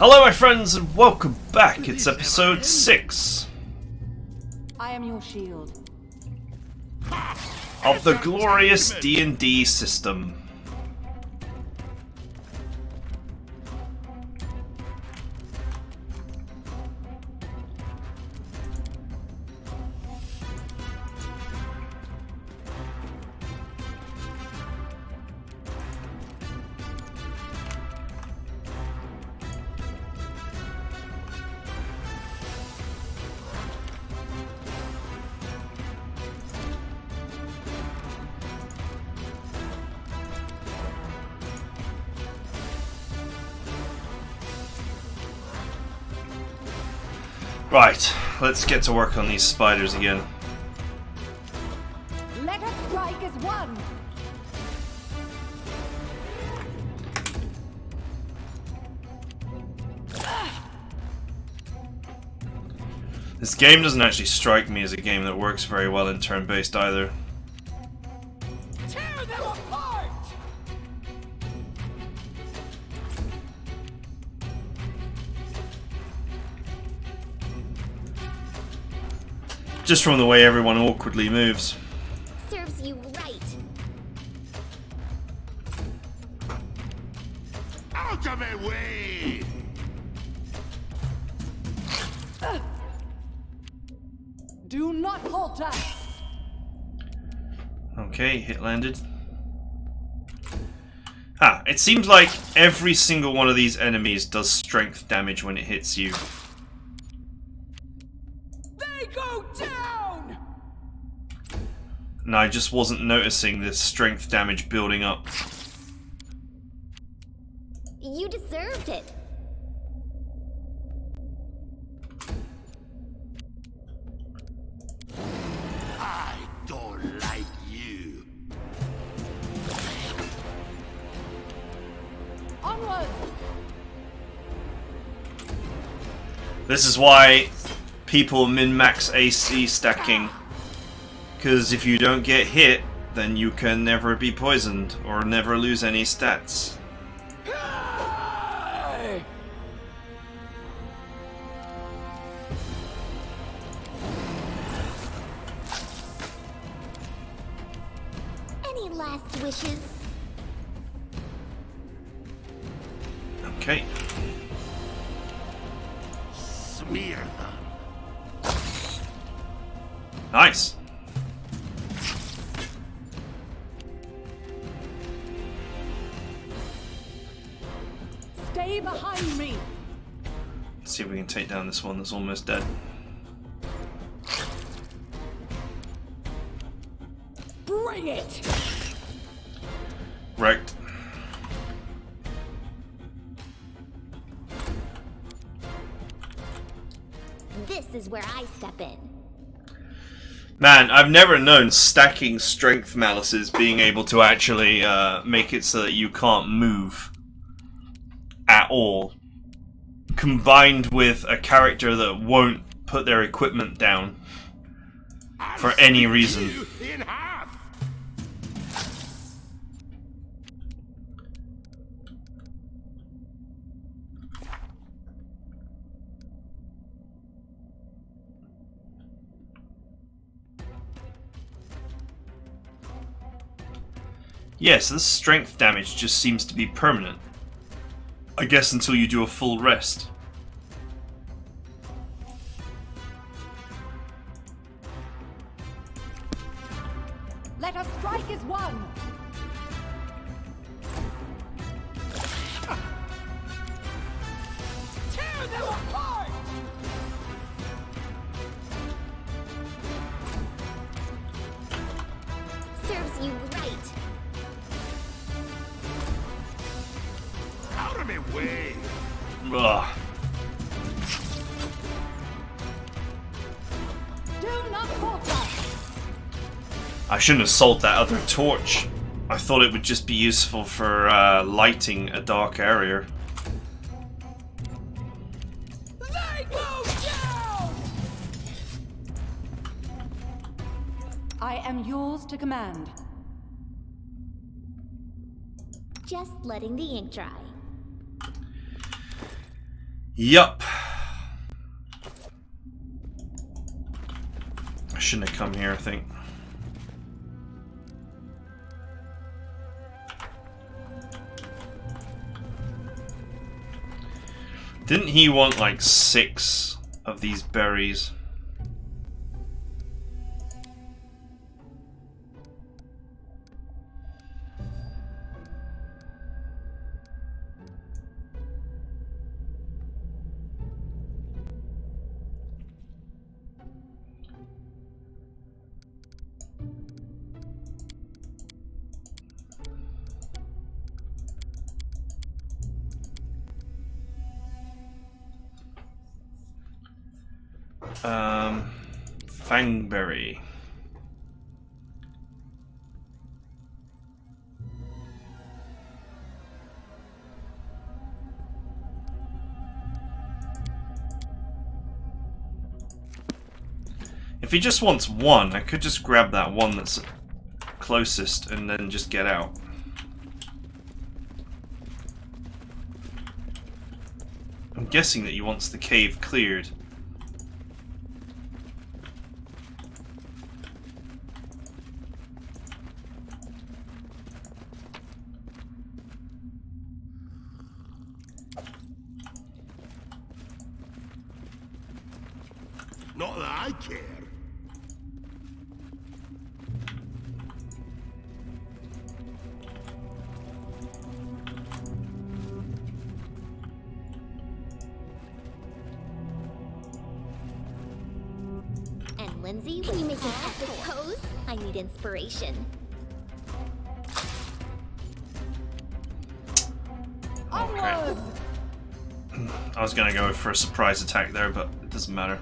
Hello my friends and welcome back. It's episode 6 I am your shield of the glorious D&D system. Right, let's get to work on these spiders again. Let us strike as one. This game doesn't actually strike me as a game that works very well in turn-based either. Tear them apart. Just from the way everyone awkwardly moves. Serves you right. Out of my way! Do not falter. Okay, hit landed. It seems like every single one of these enemies does strength damage when it hits you. They go down. And I just wasn't noticing this strength damage building up. You deserved it. I don't like you. Onward. This is why people min-max AC stacking. Because if you don't get hit, then you can never be poisoned or never lose any stats. Any last wishes? Okay. Smear them. Nice. Stay behind me. Let's see if we can take down this one that's almost dead. Bring it. Wrecked. This is where I step in. Man, I've never known stacking strength malices being able to actually make it so that you can't move at all. Combined with a character that won't put their equipment down for any reason. You in half. Yes, this strength damage just seems to be permanent. I guess until you do a full rest. Let us strike as one. Tear them apart. Serves you right. Out of my way! Ugh. Do not falter. I shouldn't have sold that other torch. I thought it would just be useful for lighting a dark area. They go down. I am yours to command. Just letting the ink dry. Yup. I shouldn't have come here, I think. Didn't he want like 6 of these berries? Fangberry. If he just wants one, I could just grab that one that's closest and then just get out. I'm guessing that he wants the cave cleared. Not that I care. And Lindsay, can you make an epic pose? I need inspiration. Armoured! I was gonna go for a surprise attack there, but it doesn't matter.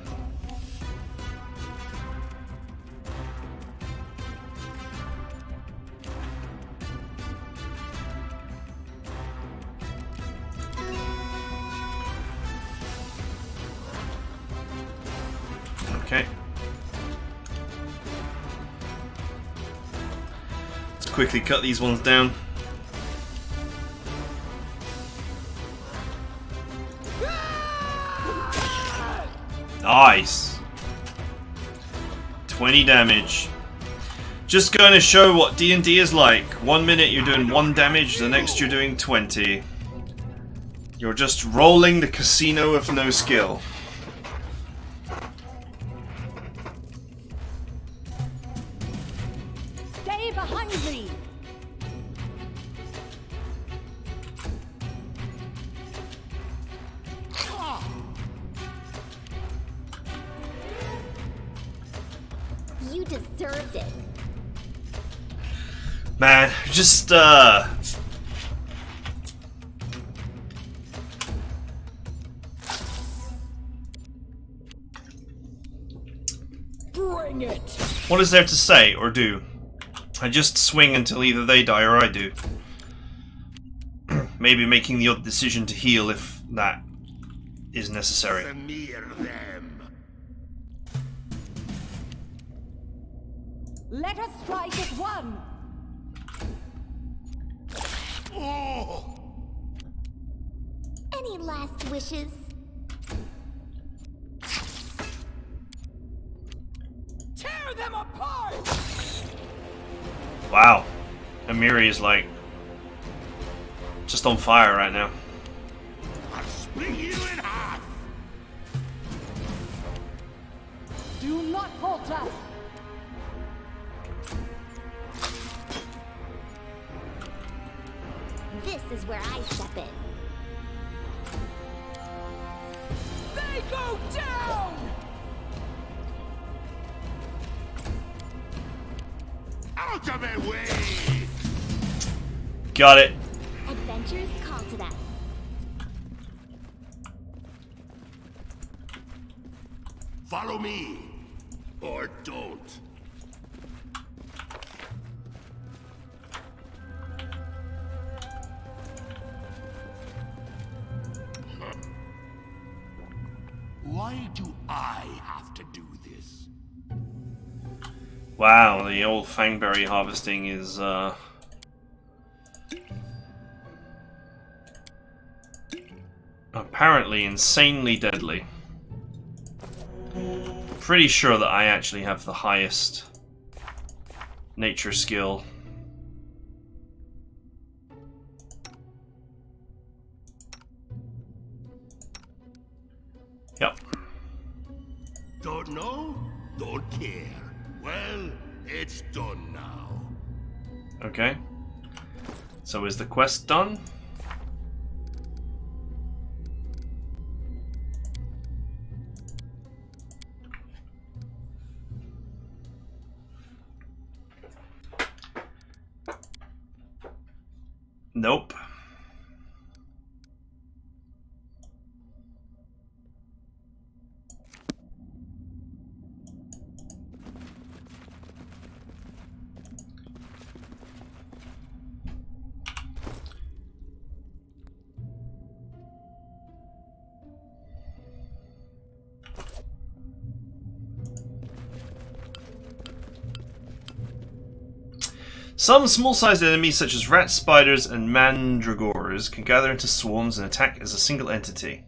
Okay. Let's quickly cut these ones down. Nice. 20 damage. Just going to show what D&D is like. 1 minute you're doing 1 damage, the next you're doing 20. You're just rolling the casino of no skill. Stay behind me! You deserved it. Man, just Bring it! what is there to say or do? I just swing until either they die or I do. Maybe making the odd decision to heal if that is necessary. Smear them. Let us strike as one! Oh! Any last wishes? Tear them apart! Wow. Amiri is like just on fire right now. I'll split you in half. Do not falter! This is where I step in. They go down! Out of my way! Got it. Adventures call to that. Follow me, or don't. Why do I have to do this? Wow, the old fangberry harvesting is apparently insanely deadly. Pretty sure that I actually have the highest nature skill. Yep. Don't know? Don't care. Well, it's done now. Okay. So is the quest done? Nope. Some small-sized enemies, such as rats, spiders, and mandragores, can gather into swarms and attack as a single entity.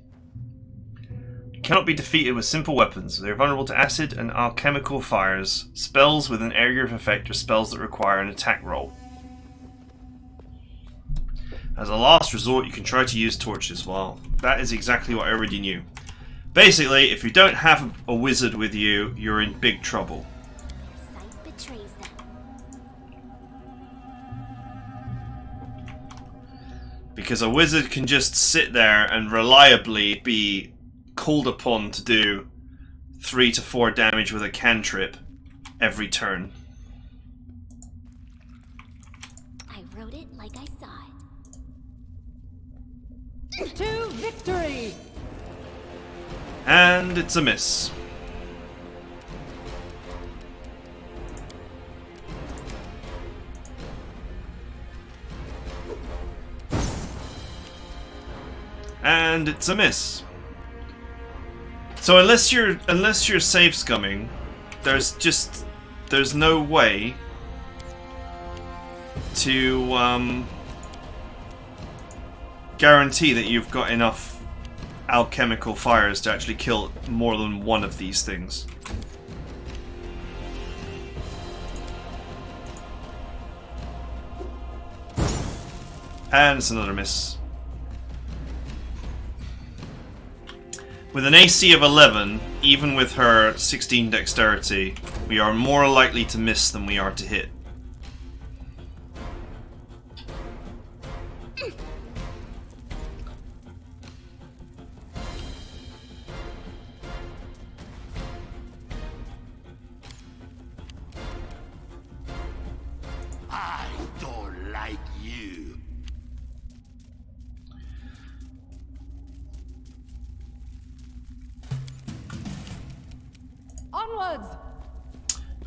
It cannot be defeated with simple weapons. They are vulnerable to acid and alchemical fires, spells with an area of effect, or spells that require an attack roll. As a last resort, you can try to use torches. Well, that is exactly what I already knew. Basically, if you don't have a wizard with you, you're in big trouble. Sight betrays them. Because a wizard can just sit there and reliably be called upon to do 3 to 4 damage with a cantrip every turn. I wrote it like I saw it. To victory! And it's a miss. And it's a miss. So unless you're safe scumming, there's no way to guarantee that you've got enough alchemical fires to actually kill more than one of these things. And it's another miss. With an AC of 11, even with her 16 dexterity, we are more likely to miss than we are to hit. I don't like you. Onwards!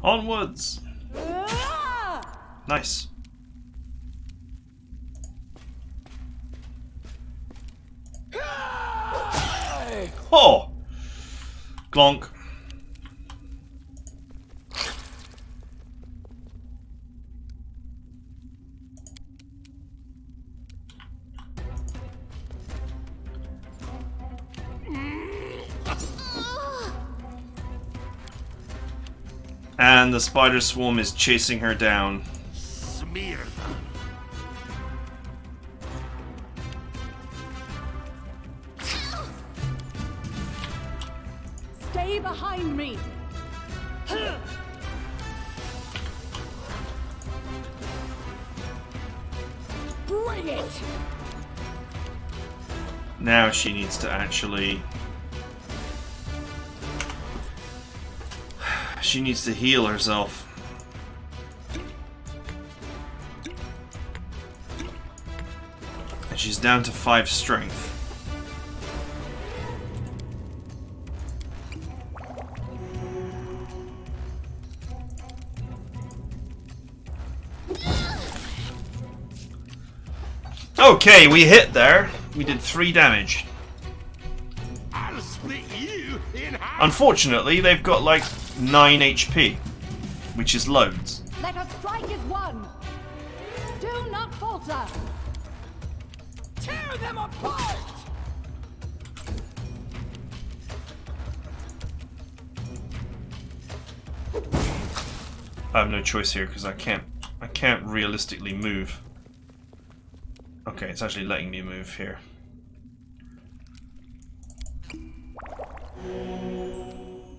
Onwards! Ah! Nice. Oh! Glonk. And the spider swarm is chasing her down. Smear them. Stay behind me! Bring it! Now she needs to actually... She needs to heal herself. And she's down to 5 strength. Okay, we hit there. We did 3 damage. I'll split you in half. Unfortunately, they've got like 9 HP, which is loads. Let us strike as one! Do not falter! Tear them apart! I have no choice here because I can't realistically move. Okay, it's actually letting me move here.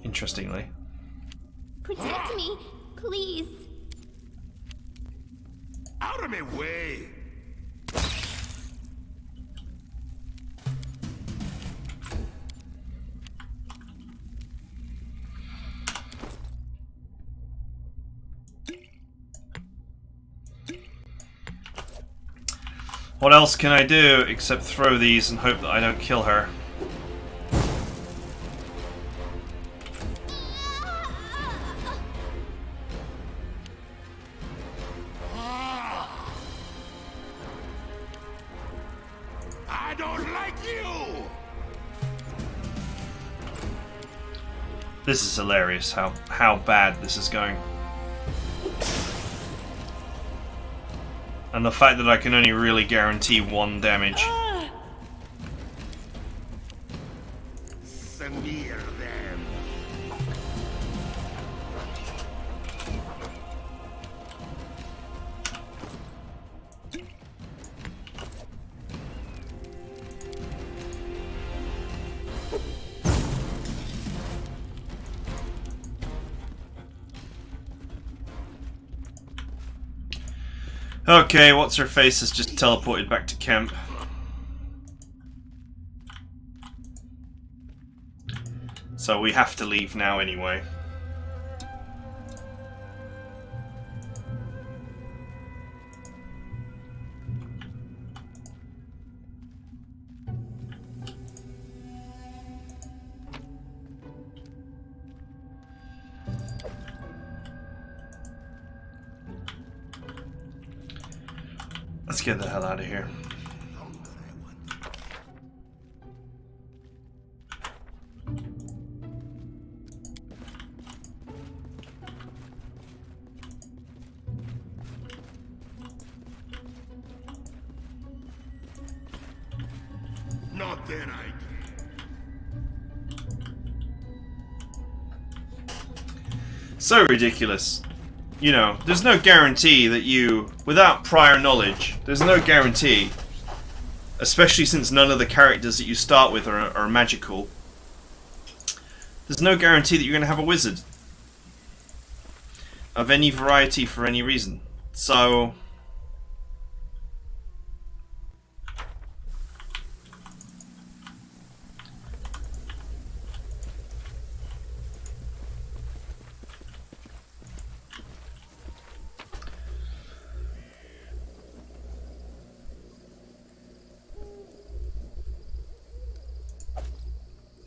Interestingly. Protect me, please. Out of my way! What else can I do except throw these and hope that I don't kill her? I don't like you! This is hilarious how bad this is going. And the fact that I can only really guarantee 1 damage. Smear them. Okay, what's her face has just teleported back to camp. So we have to leave now anyway. Let's get the hell out of here. Not that I So ridiculous. You know, there's no guarantee that you, without prior knowledge, there's no guarantee, especially since none of the characters that you start with are magical, there's no guarantee that you're going to have a wizard of any variety for any reason. So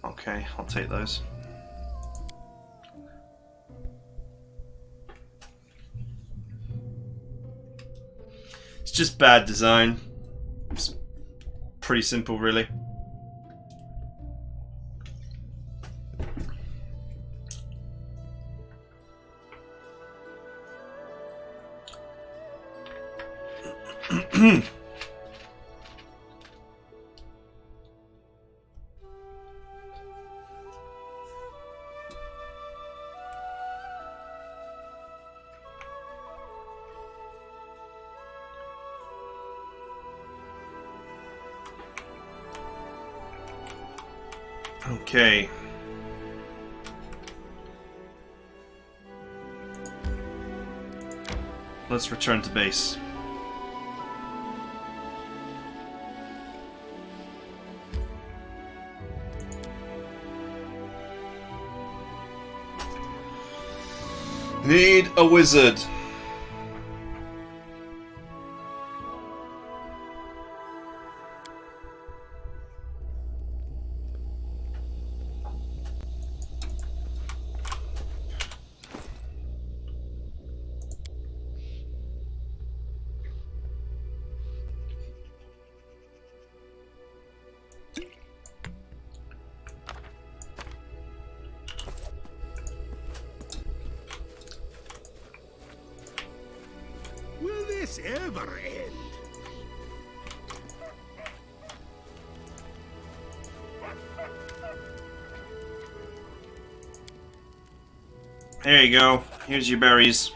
okay, I'll take those. It's just bad design. It's pretty simple, really. Okay. Let's return to base. Need a wizard. Will this ever end? Here you go. Here's your berries.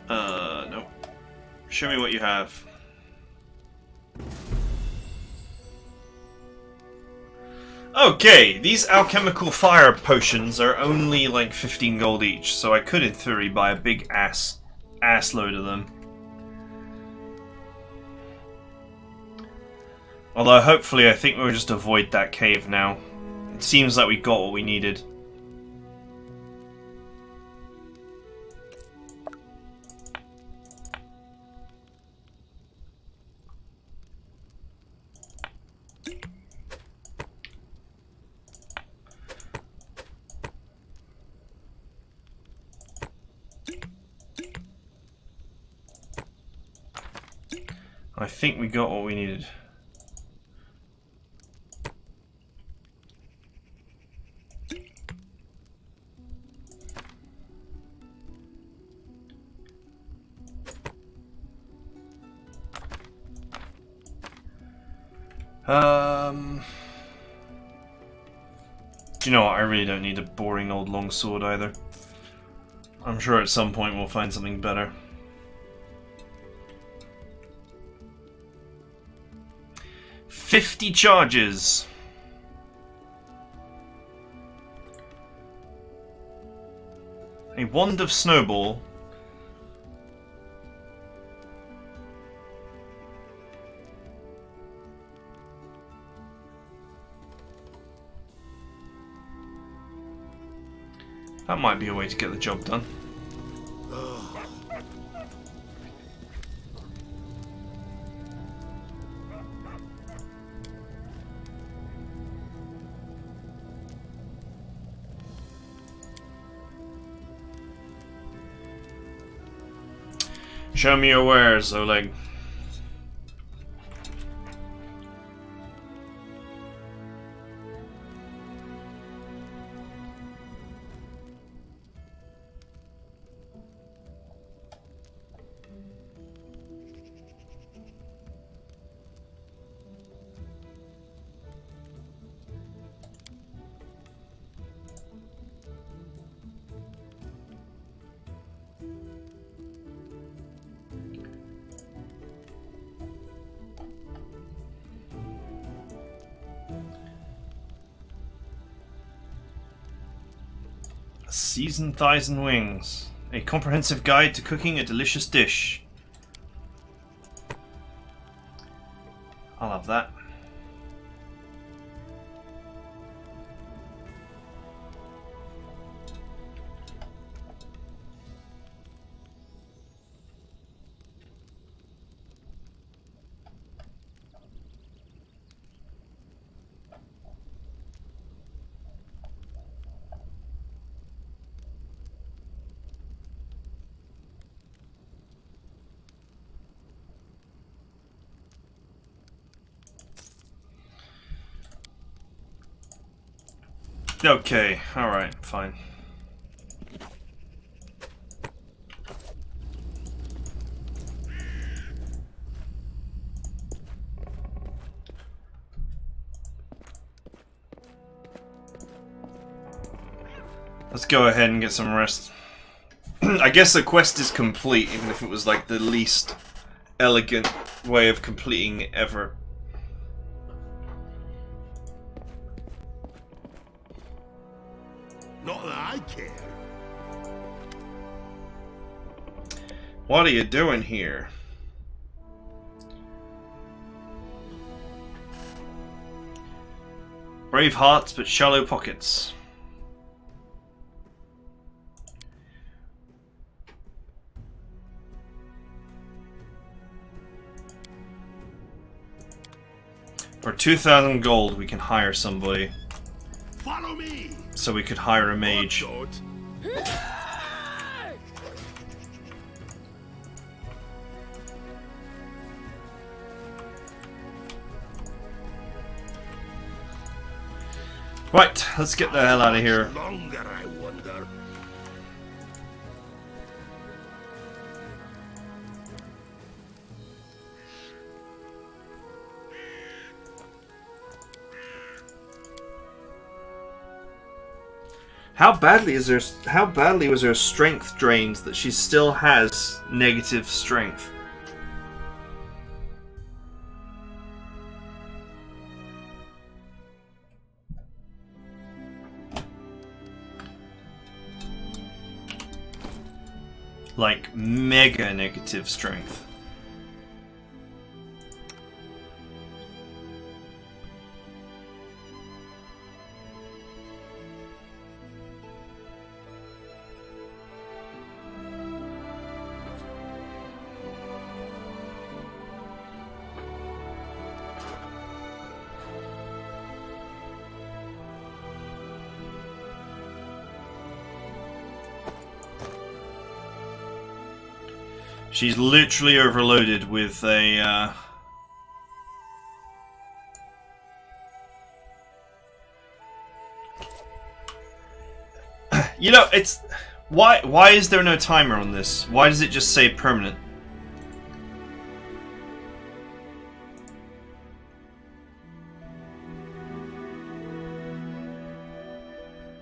No. Show me what you have. Okay, these alchemical fire potions are only like 15 gold each, so I could in theory buy a big ass load of them. Although hopefully I think we'll just avoid that cave now. It seems like we got what we needed. I think we got what we needed. Do you know what? I really don't need a boring old longsword either. I'm sure at some point we'll find something better. $50 charges. A wand of snowball. That might be a way to get the job done. Show me your wares, Oleg. Seasoned thighs and wings. A comprehensive guide to cooking a delicious dish. I'll have that. Okay, alright, fine. Let's go ahead and get some rest. I guess the quest is complete, even if it was like the least elegant way of completing it ever. Not that I care. What are you doing here? Brave hearts, but shallow pockets. For 2,000 gold, we can hire somebody. Follow me. So we could hire a mage. Right, let's get the hell out of here. Longer, I wonder. How badly is her? How badly was her strength drained that she still has negative strength? Like mega negative strength. She's literally overloaded with a you know, it's why is there no timer on this? Why does it just say permanent?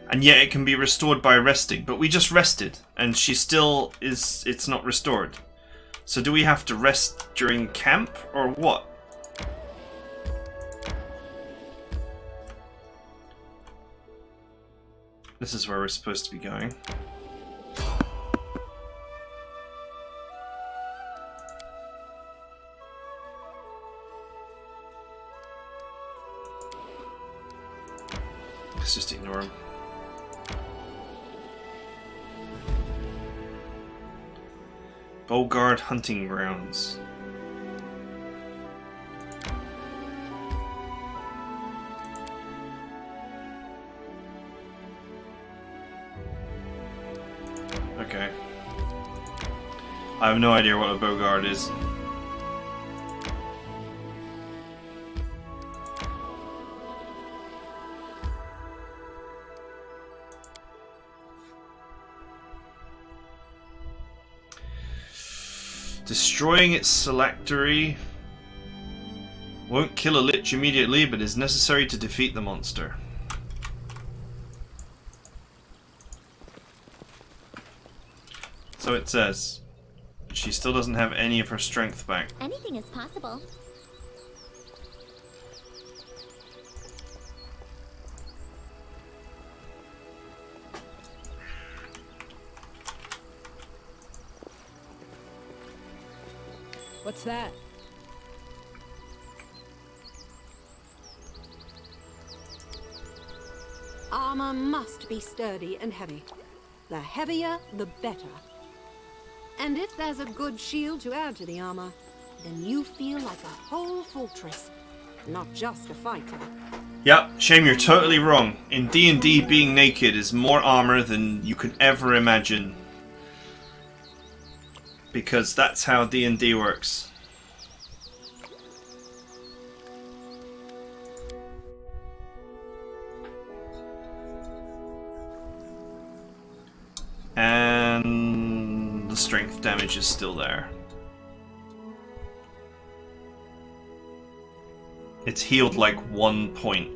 And yet it can be restored by resting, but we just rested and she still is, it's not restored. So do we have to rest during camp, or what? This is where we're supposed to be going. Let's just ignore him. Bogard Hunting Grounds. Okay. I have no idea what a Bogard is. Destroying its selectory won't kill a lich immediately, but is necessary to defeat the monster. So it says. She still doesn't have any of her strength back. Anything is possible. What's that? Armor must be sturdy and heavy. The heavier, the better. And if there's a good shield to add to the armor, then you feel like a whole fortress, not just a fighter. Yep, shame you're totally wrong. In D&D, being naked is more armor than you could ever imagine. Because that's how D&D works. And the strength damage is still there. It's healed like 1 point.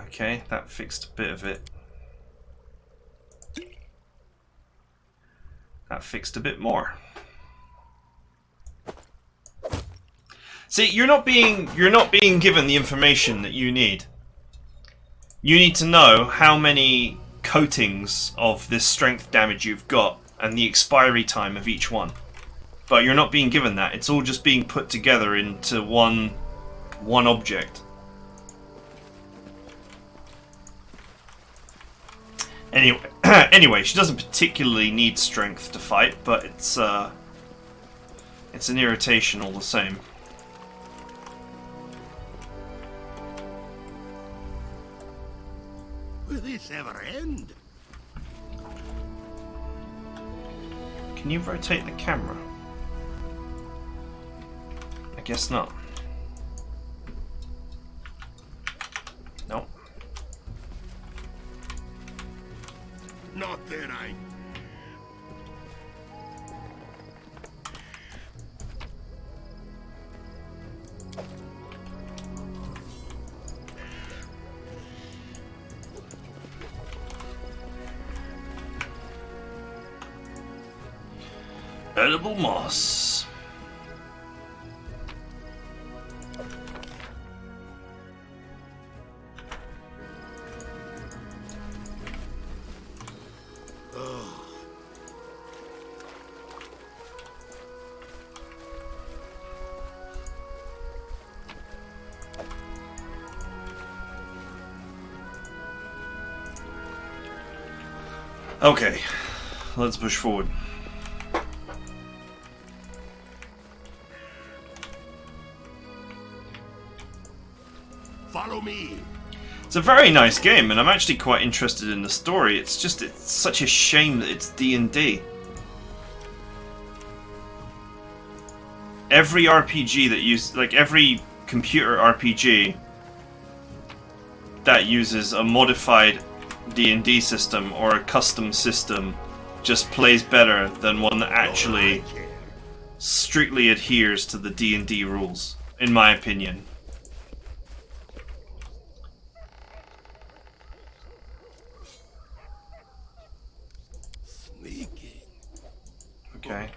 Okay, that fixed a bit of it. That fixed a bit more. See, you're not being given the information that you need. You need to know how many coatings of this strength damage you've got and the expiry time of each one. But you're not being given that. It's all just being put together into one object. Anyway, she doesn't particularly need strength to fight, but it's an irritation all the same. Will this ever end? Can you rotate the camera? I guess not. No. Not that I... Edible moss. Okay, let's push forward. Follow me. It's a very nice game, and I'm actually quite interested in the story. It's just, it's such a shame that it's D&D. Every RPG that uses, like every computer RPG that uses a modified D&D system or a custom system just plays better than one that actually strictly adheres to the D&D rules, in my opinion. Sneaking. Okay.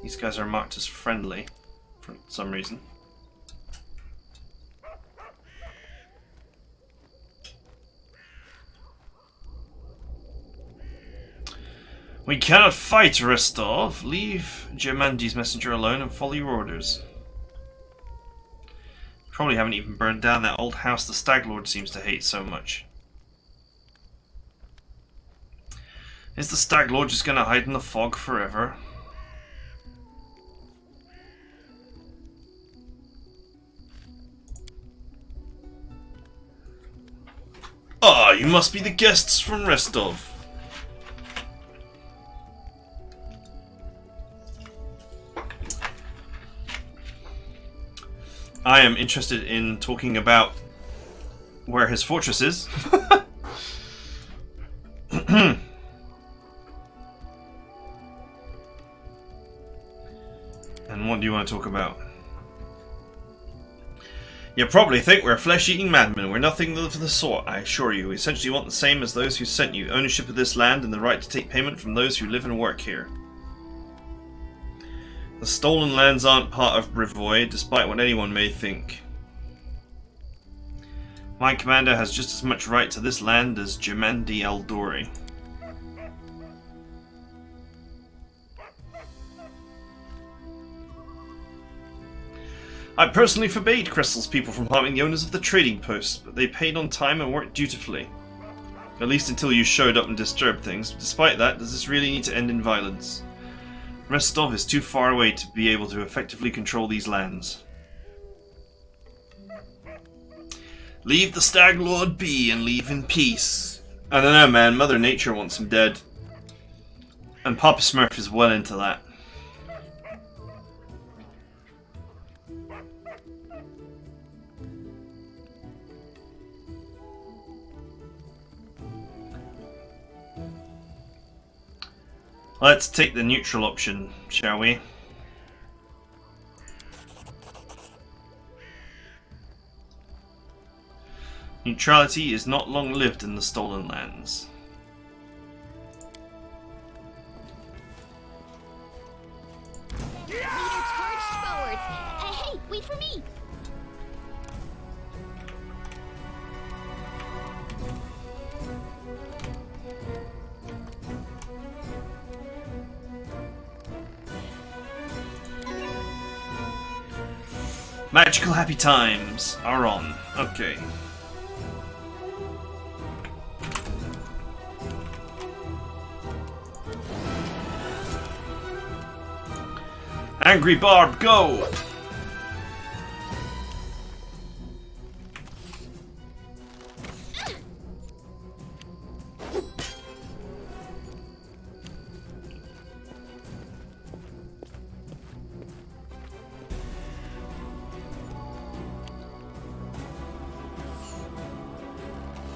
These guys are marked as friendly for some reason. We cannot fight, Restov. Leave Gemandi's messenger alone and follow your orders. Probably haven't even burned down that old house the Stag Lord seems to hate so much. Is the Stag Lord just gonna hide in the fog forever? Ah, you must be the guests from Restov. I am interested in talking about where his fortress is. And what do you want to talk about? You probably think we're flesh-eating madmen. We're nothing of the sort, I assure you. We essentially want the same as those who sent you. Ownership of this land and the right to take payment from those who live and work here. The stolen lands aren't part of Brivoy, despite what anyone may think. My commander has just as much right to this land as Gemandi Eldori. I personally forbade Crystal's people from harming the owners of the trading post, but they paid on time and worked dutifully. At least until you showed up and disturbed things. Despite that, does this really need to end in violence? Restov is too far away to be able to effectively control these lands. Leave the Stag Lord be and leave in peace. I don't know, man. Mother Nature wants him dead. And Papa Smurf is well into that. Let's take the neutral option, shall we? Neutrality is not long-lived in the stolen lands. Leader charged forwards. Hey, wait for me. Magical happy times are on. Okay. Angry Barb, go!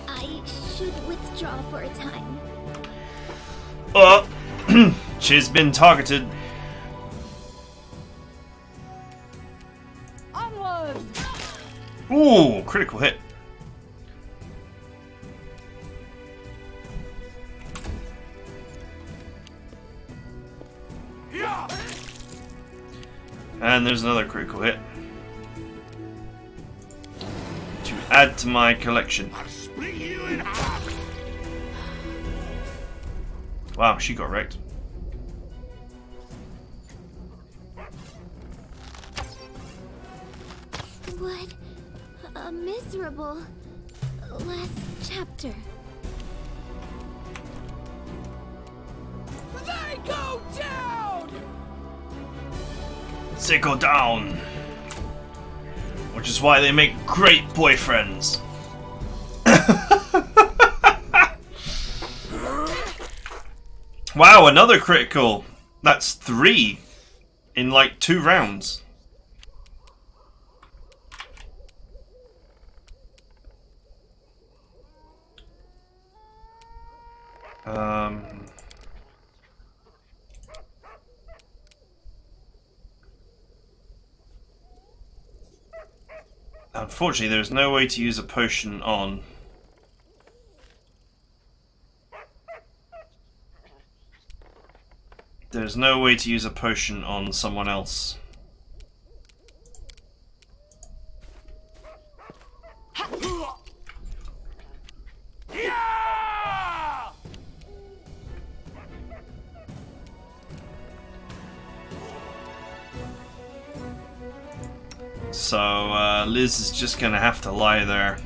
I should withdraw for a time. She's been targeted. Onward! Ooh, critical hit. And there's another critical hit. To add to my collection. I'll split you in half. Wow, she got wrecked. What a miserable last chapter. They go down! They go down. Which is why they make great boyfriends. Wow, another critical. That's 3 in like 2 rounds. Unfortunately, there's no way to use a potion on. There's no way to use a potion on someone else. So Liz is just gonna have to lie there.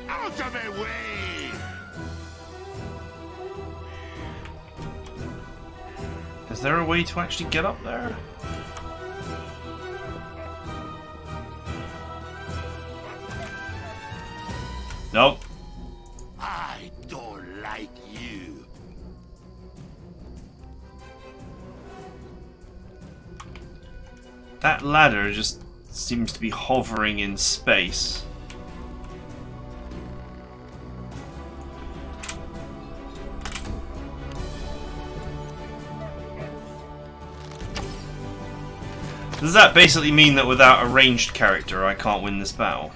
Out of my way! Is there a way to actually get up there? Nope. I don't like you. That ladder just seems to be hovering in space. Does that basically mean that without a ranged character I can't win this battle?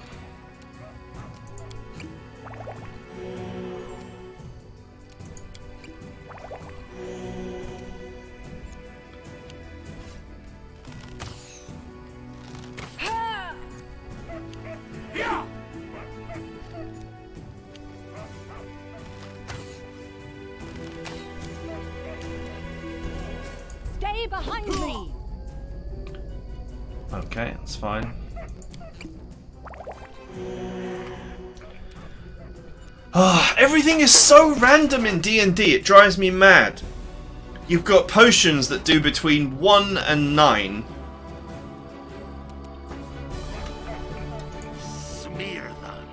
Stay behind me! Okay, that's fine. Everything is so random in D&D, it drives me mad. You've got potions that do between 1 and 9. Smear them.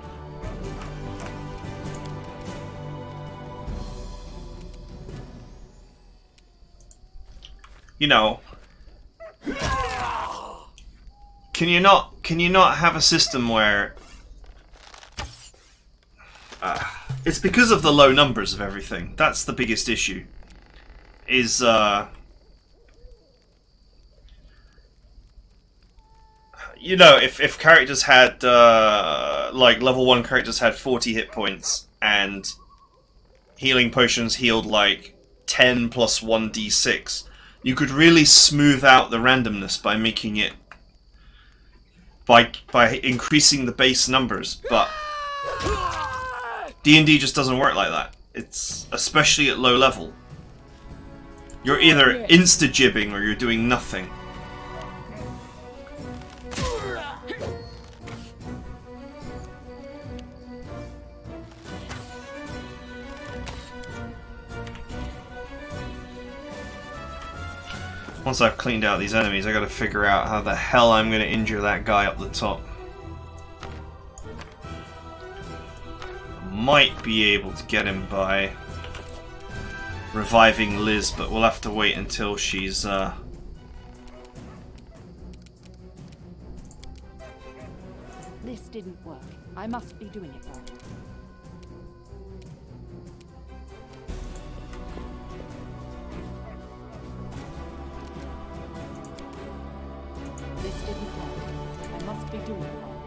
You know, can you not have a system where it's because of the low numbers of everything. That's the biggest issue. Is you know, if characters had like level 1 characters had 40 hit points and healing potions healed like 10 plus 1d6, you could really smooth out the randomness by making it by increasing the base numbers, but D&D just doesn't work like that. It's especially at low level. You're either insta-jibbing or you're doing nothing. Once I've cleaned out these enemies, I gotta figure out how the hell I'm gonna injure that guy up the top. Might be able to get him by reviving Liz, but we'll have to wait until she's This didn't work. I must be doing it wrong. This didn't work. I must be doing it wrong.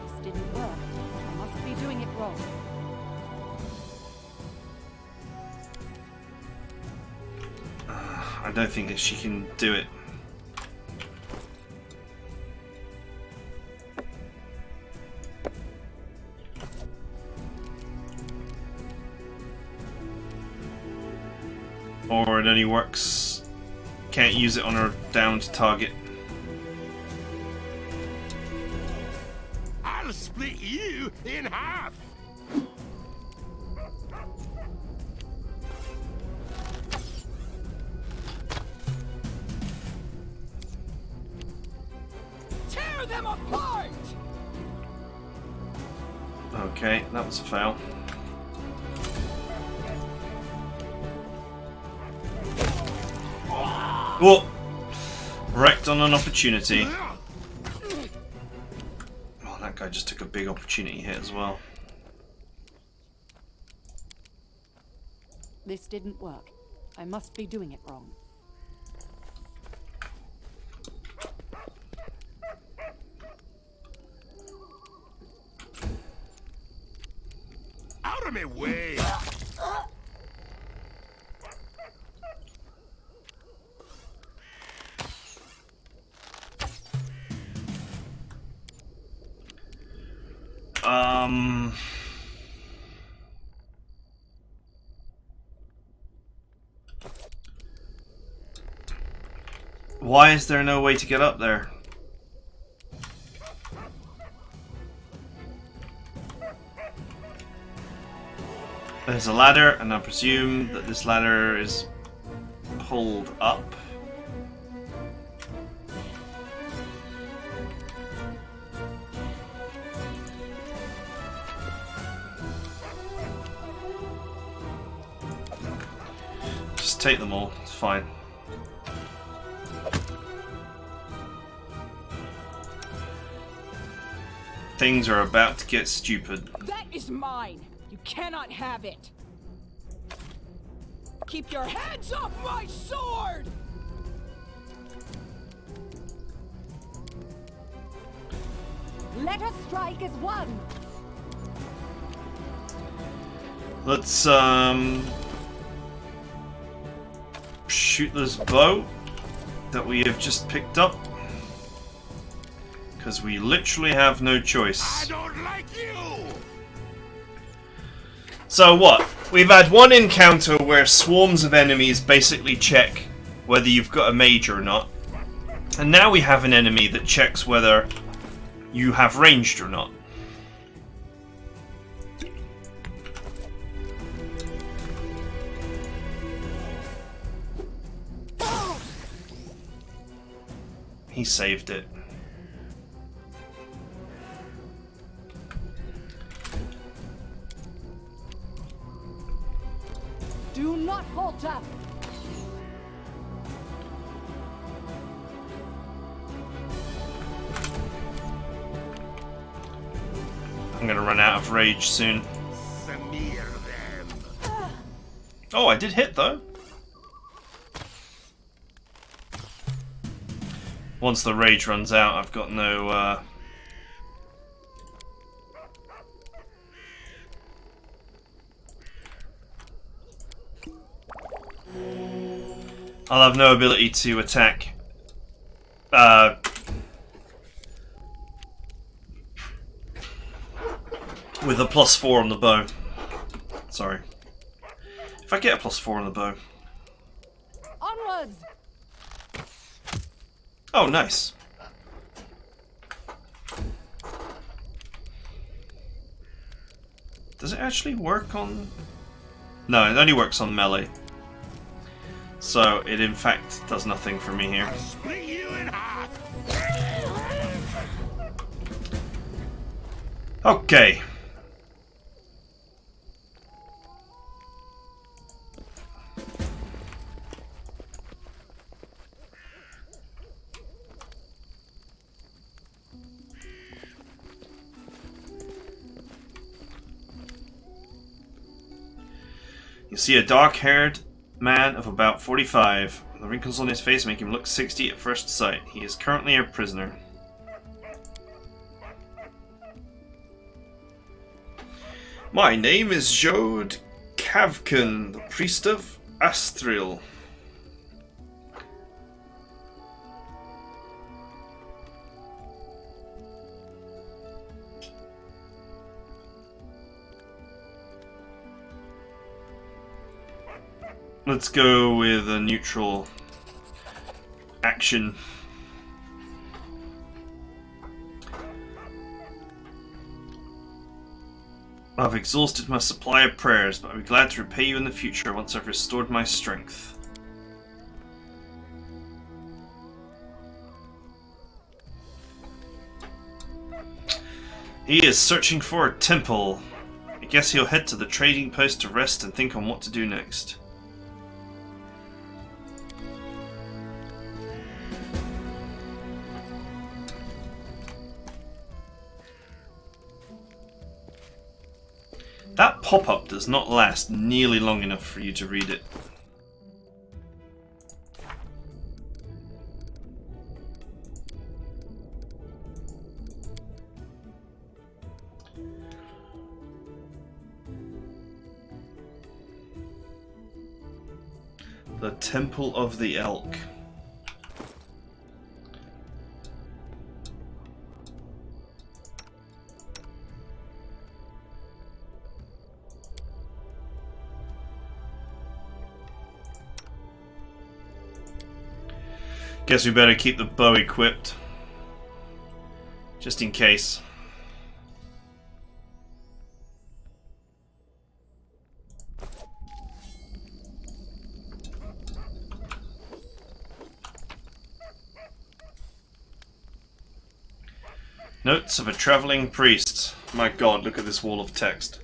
This didn't work. I must be doing it wrong. I don't think that she can do it. Or it only works. Can't use it on her downed target. I'll split you in half. Tear them apart! Okay, that was a fail. Whoa! Wrecked on an opportunity. Oh, that guy just took a big opportunity hit as well. This didn't work. I must be doing it wrong. Out of my way. Why is there no way to get up there? There's a ladder, and I presume that this ladder is pulled up. Just take them all, it's fine. Things are about to get stupid. That is mine! You cannot have it! Keep your hands off my sword! Let us strike as one! Let's shoot this bow that we have just picked up, because we literally have no I choice. don't like you. So what? We've had one encounter where swarms of enemies basically check whether you've got a mage or not, and now we have an enemy that checks whether you have ranged or not. He saved it. Do not falter! I'm gonna run out of rage soon. Smear them. Oh, I did hit though. Once the rage runs out, I've got no I'll have no ability to attack with a +4 on the bow. Sorry. If I get a +4 on the bow. Onwards! Oh, nice. Does it actually work on... No, it only works on melee. So, it in fact does nothing for me here. Split you in half. Okay. You see a dark-haired man of about 45. The wrinkles on his face make him look 60 at first sight. He is currently a prisoner. My name is Jode Kavkin, the priest of Astril. Let's go with a neutral action. I've exhausted my supply of prayers, but I'll be glad to repay you in the future once I've restored my strength. He is searching for a temple. I guess he'll head to the trading post to rest and think on what to do next. That pop-up does not last nearly long enough for you to read it. The Temple of the Elk. Guess we better keep the bow equipped, just in case. Notes of a traveling priest. My god, look at this wall of text.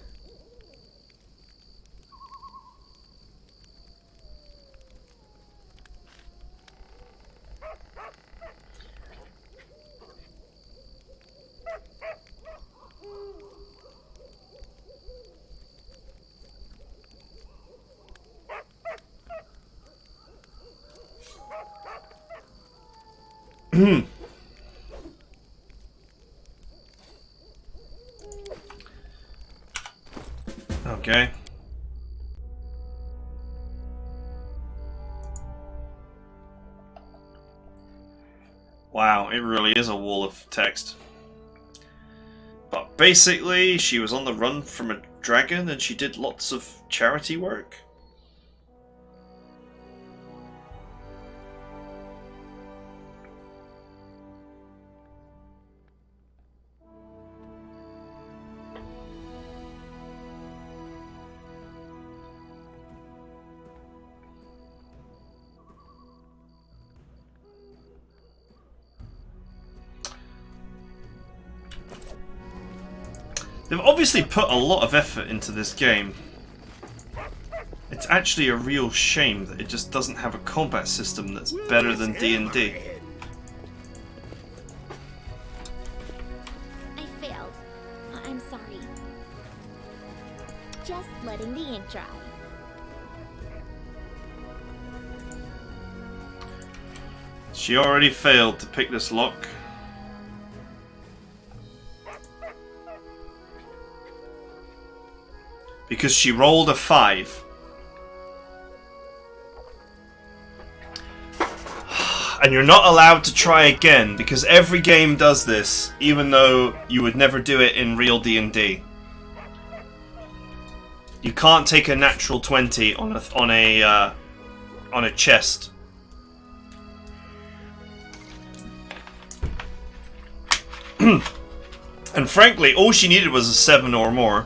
Okay. Wow, it really is a wall of text. But basically, she was on the run from a dragon and she did lots of charity work. They've obviously put a lot of effort into this game. It's actually a real shame that it just doesn't have a combat system that's better than D&D. I failed. I'm sorry. Just letting the ink dry. She already failed to pick this lock. Because she rolled a 5. And you're not allowed to try again, because every game does this, even though you would never do it in real D&D. You can't take a natural 20 on a chest. And frankly, all she needed was a 7 or more.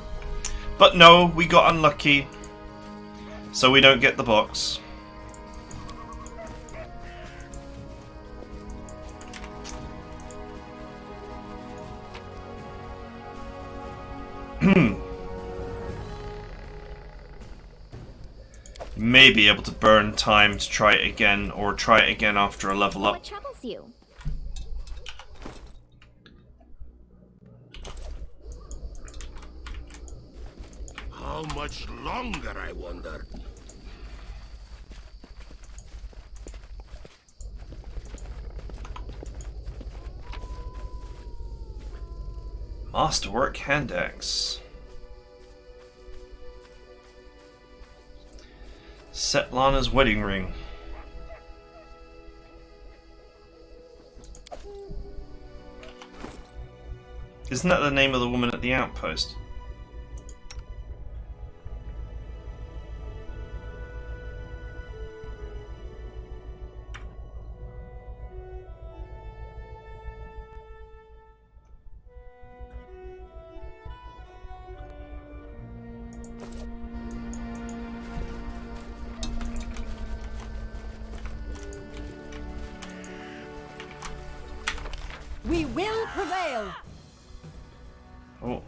But no, we got unlucky, so we don't get the box. May be able to burn time to try it again, or try it again after a level up. What troubles you? How much longer, I wonder? Masterwork hand axe. Svetlana's wedding ring. Isn't that the name of the woman at the outpost? We will prevail. Oh.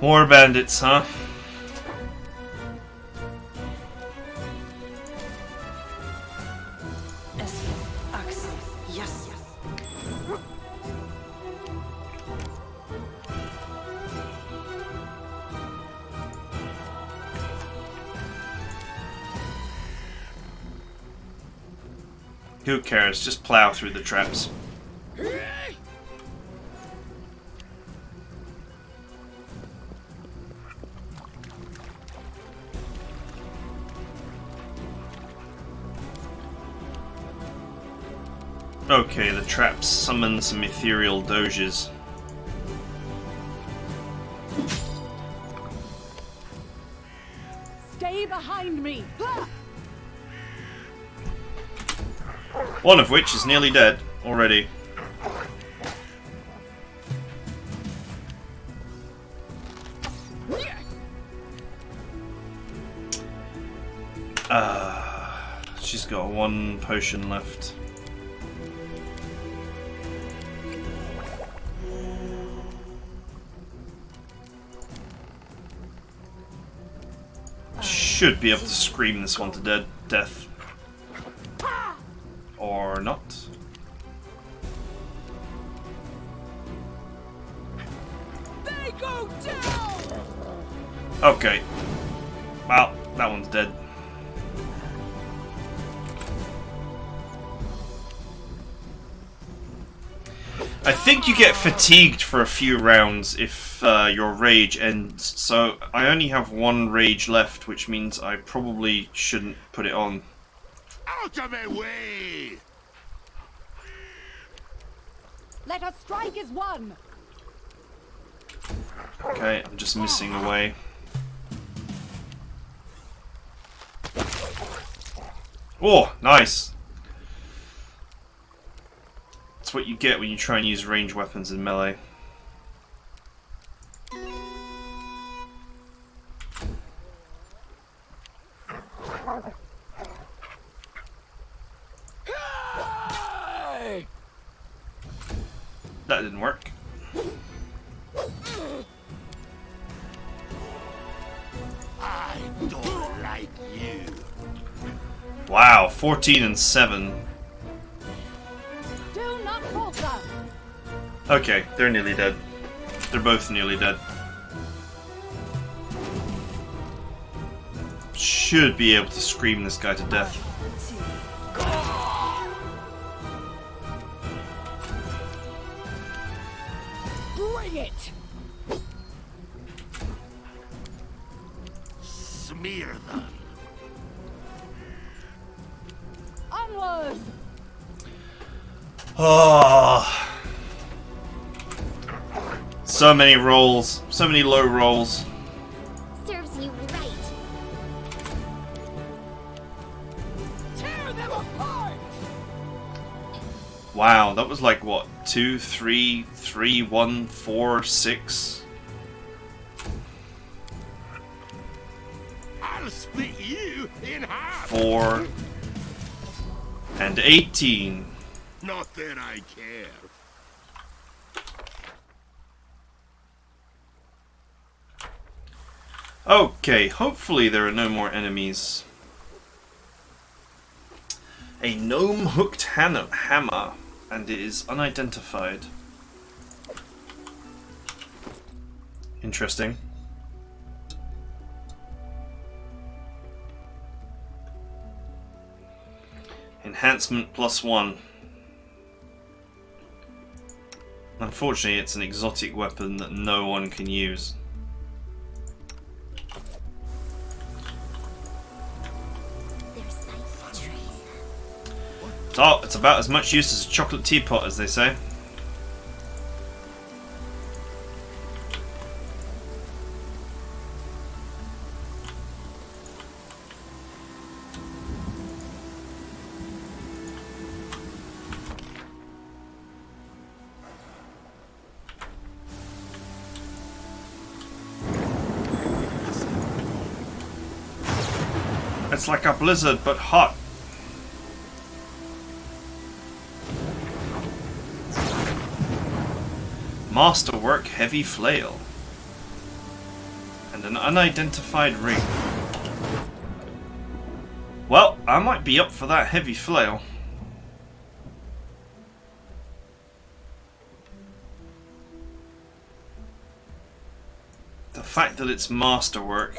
More bandits, huh? Yes, yes. Who cares? Just plow through the traps. Okay, the traps summon some ethereal doges. Stay behind me. One of which is nearly dead already. She's got one potion left. Should be able to scream this one to death. Or not. They go down! Okay. Well, that one's dead. I think you get fatigued for a few rounds if your rage ends, so I only have one rage left, which means I probably shouldn't put it on. Out of my way! Let us strike as one. Okay, I'm just missing away. Oh, nice! That's what you get when you try and use ranged weapons in melee. Hey! That didn't work. I don't like you. Wow, 14 and 7. Do not falter. Okay, they're nearly dead. They're both nearly dead. Should be able to scream this guy to death. Bring it! Smear them. Onwards. Oh. So many rolls. So many low rolls. Serves you right. Tear them apart! Wow, that was like what? 2, 3, 3, 1, 4, 6. I'll split you in half. 4 and 18. Not that I care. Okay, hopefully there are no more enemies. A gnome-hooked hammer, and it is unidentified. Interesting. Enhancement +1. Unfortunately, it's an exotic weapon that no one can use. Their sight betrays them. Oh, it's about as much use as a chocolate teapot, as they say. It's like a blizzard, but hot. Masterwork heavy flail. And an unidentified ring. Well, I might be up for that heavy flail. The fact that it's masterwork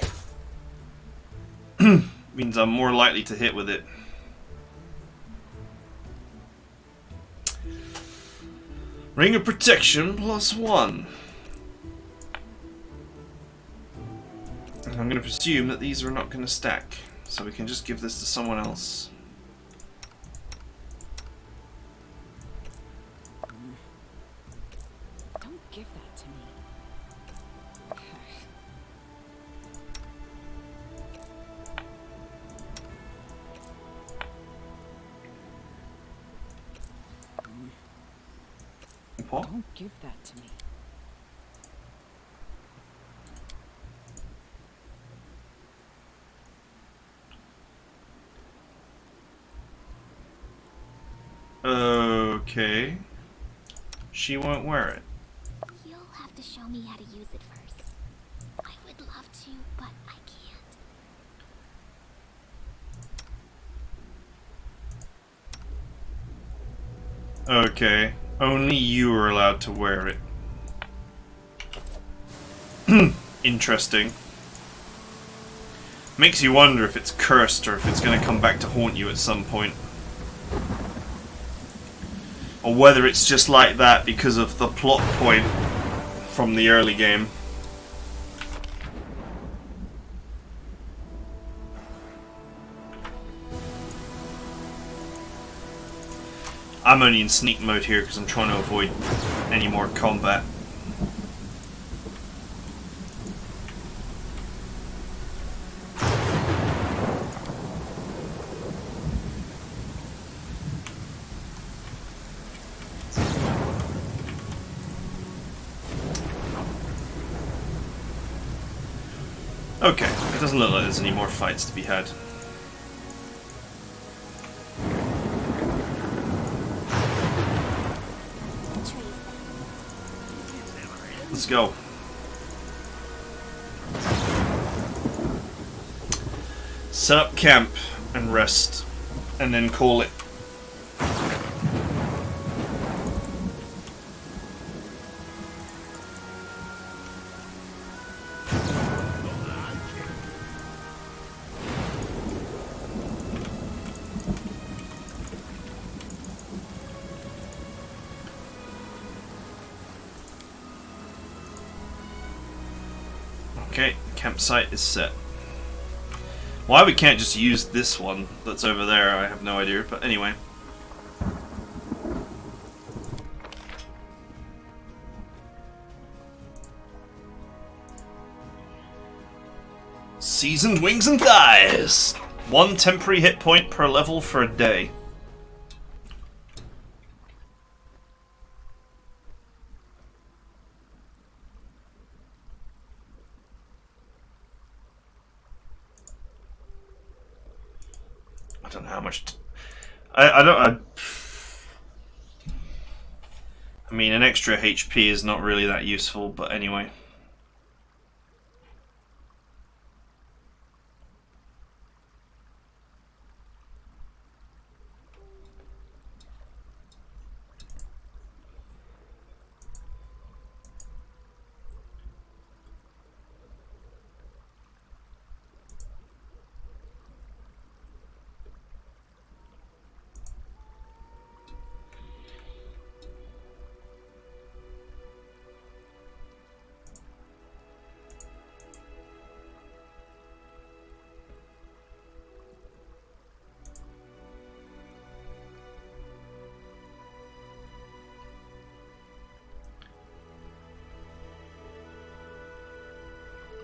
means I'm more likely to hit with it. Ring of protection +1. And I'm going to presume that these are not going to stack, so we can just give this to someone else. Don't give that to me. What? Don't give that to me. Okay. She won't wear it. You'll have to show me how to use it first. I would love to, but I can't. Okay. Only you are allowed to wear it. Interesting. Makes you wonder if it's cursed or if it's going to come back to haunt you at some point. Or whether it's just like that because of the plot point from the early game. I'm only in sneak mode here because I'm trying to avoid any more combat. Okay, it doesn't look like there's any more fights to be had. Let's go. Set up camp and rest, and then call it. Okay, campsite is set. Why we can't just use this one that's over there, I have no idea, but anyway. Seasoned wings and thighs! 1 temporary hit point per level for a day. I don't know how much. I mean, an extra HP is not really that useful, but anyway.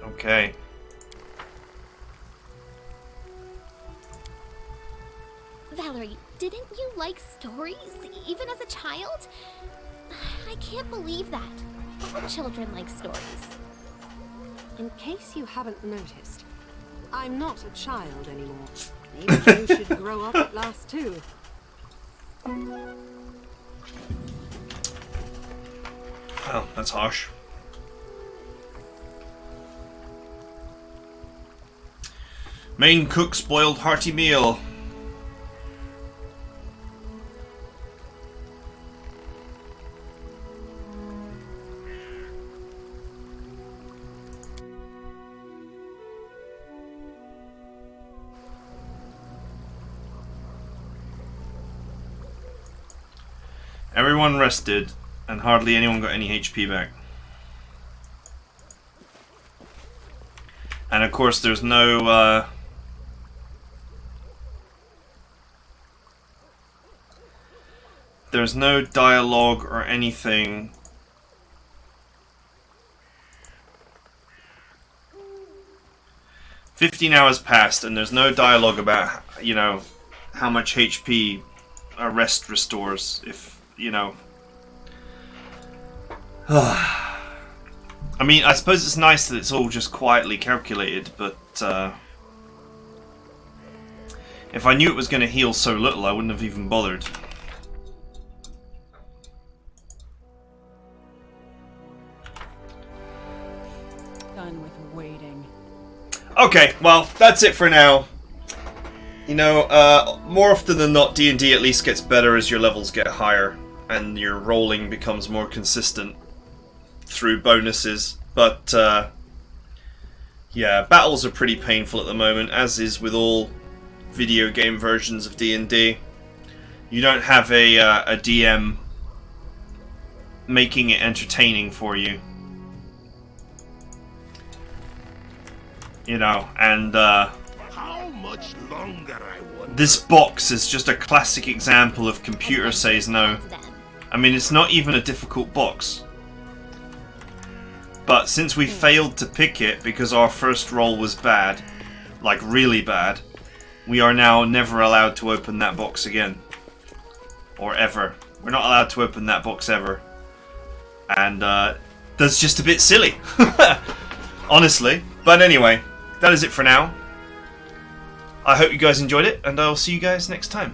Okay. Valerie, didn't you like stories, even as a child? I can't believe that. All children like stories. In case you haven't noticed, I'm not a child anymore. Maybe you should grow up at last too. Well, that's harsh. Main cook spoiled hearty meal. Everyone rested, and hardly anyone got any HP back. And of course there's no there's no dialogue or anything. "15 hours passed and there's no dialogue about, you know, how much HP a rest restores, if, you know." I mean, I suppose it's nice that it's all just quietly calculated, but if I knew it was going to heal so little, I wouldn't have even bothered. Done with waiting. Okay, well, that's it for now. You know, more often than not, D&D at least gets better as your levels get higher, and your rolling becomes more consistent through bonuses. But, yeah, battles are pretty painful at the moment, as is with all video game versions of D&D. You don't have a DM making it entertaining for you. You know, and How much longer, I wonder? this box is just a classic example of computer says no. I mean, it's not even a difficult box. But since we failed to pick it because our first roll was bad, like really bad, we are now never allowed to open that box again. Or ever. We're not allowed to open that box ever. And that's just a bit silly. Honestly. But anyway, that is it for now. I hope you guys enjoyed it, and I'll see you guys next time.